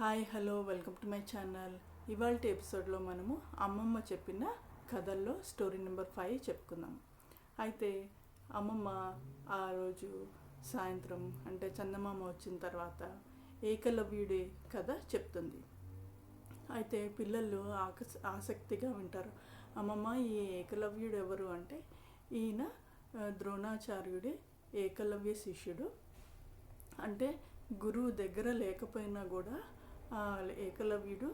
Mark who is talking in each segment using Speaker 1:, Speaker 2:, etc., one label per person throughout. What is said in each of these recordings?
Speaker 1: Hi hello welcome to my channel. ఇవాల్టి ఎపిసోడ్లో మనము అమ్మమ్మ చెప్పిన కథల్లో స్టోరీ నెంబర్ 5 చెప్పుకుందాం. అయితే అమ్మమ్మ ఆ రోజు సాయంత్రం అంటే చందమామ వచ్చిన తర్వాత ఏకలవ్యుడి కథ చెప్తుంది. అయితే పిల్లలు ఆసక్తిగా వింటారు. అమ్మమ్మ ఈ ఏకలవ్యుడు ఎవరు అంటే ఈయన ద్రోణాచార్యుడి ఏకలవ్య శిష్యుడు. అంటే గురువు దగ్గర లేకపోయినా కూడా ఏకలవ్యుడు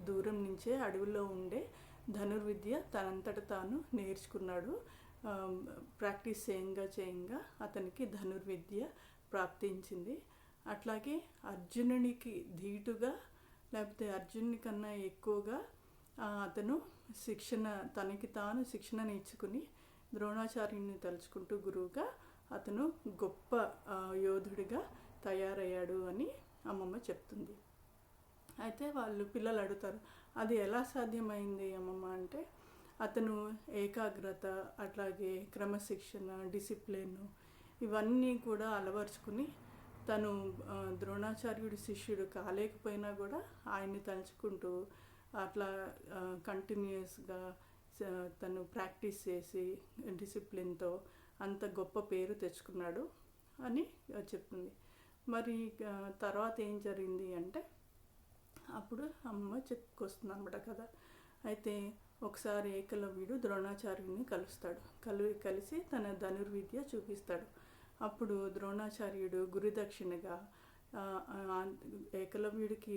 Speaker 1: దూరం నుంచే అడవిలో ఉండే ధనుర్విద్య తనంతట తాను నేర్చుకున్నాడు. ప్రాక్టీస్ చేయంగా అతనికి ధనుర్విద్య ప్రాప్తించింది. అట్లాగే అర్జునునికి ధీటుగా లేకపోతే అర్జునుని కన్నా ఎక్కువగా అతను తనకి తాను శిక్షణ నేర్చుకుని ద్రోణాచార్యుని తలుచుకుంటూ గురువుగా అతను గొప్ప యోధుడిగా తయారయ్యాడు అని అమ్మమ్మ చెప్తుంది. అయితే పిల్లలు అడుగుతారు, అది ఎలా సాధ్యమైంది అమ్మమ్మ అంటే, అతను ఏకాగ్రత అట్లాగే క్రమశిక్షణ డిసిప్లిన్ ఇవన్నీ కూడా అలవర్చుకుని తను ద్రోణాచార్యుడి శిష్యుడు కాలేకపోయినా కూడా ఆయన్ని తలుచుకుంటూ అట్లా కంటిన్యూస్గా తను ప్రాక్టీస్ చేసి డిసిప్లిన్తో అంత గొప్ప పేరు తెచ్చుకున్నాడు అని చెప్తుంది. మరి తర్వాత ఏం జరిగింది అంటే అప్పుడు అమ్మ చెప్పుకొస్తుంది అనమాట కదా. అయితే ఒకసారి ఏకలవ్యుడు ద్రోణాచార్యుని కలుస్తాడు. కలిసి తన ధనుర్విద్య చూపిస్తాడు. అప్పుడు ద్రోణాచార్యుడు గురుదక్షిణగా ఏకలవ్యుడికి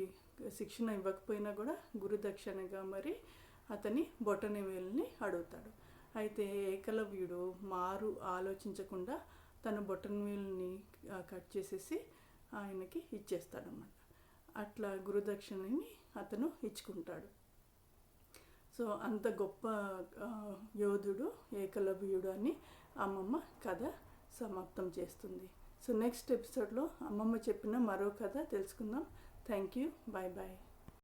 Speaker 1: శిక్షణ ఇవ్వకపోయినా కూడా గురుదక్షిణగా మరి అతని బొటనవేలుని అడుగుతాడు. అయితే ఏకలవ్యుడు ఆలోచించకుండా తన బొటనవేలుని కట్ చేసేసి ఆయనకి ఇచ్చేస్తాడన్నమాట. అట్లా గురుదక్షిణని అతను ఇచ్చుకుంటాడు. సో అంత గొప్ప యోధుడు ఏకలవ్యుడు అని అమ్మమ్మ కథ సమాప్తం చేస్తుంది. సో నెక్స్ట్ ఎపిసోడ్లో అమ్మమ్మ చెప్పిన మరో కథ తెలుసుకుందాం. Thank you. Bye bye.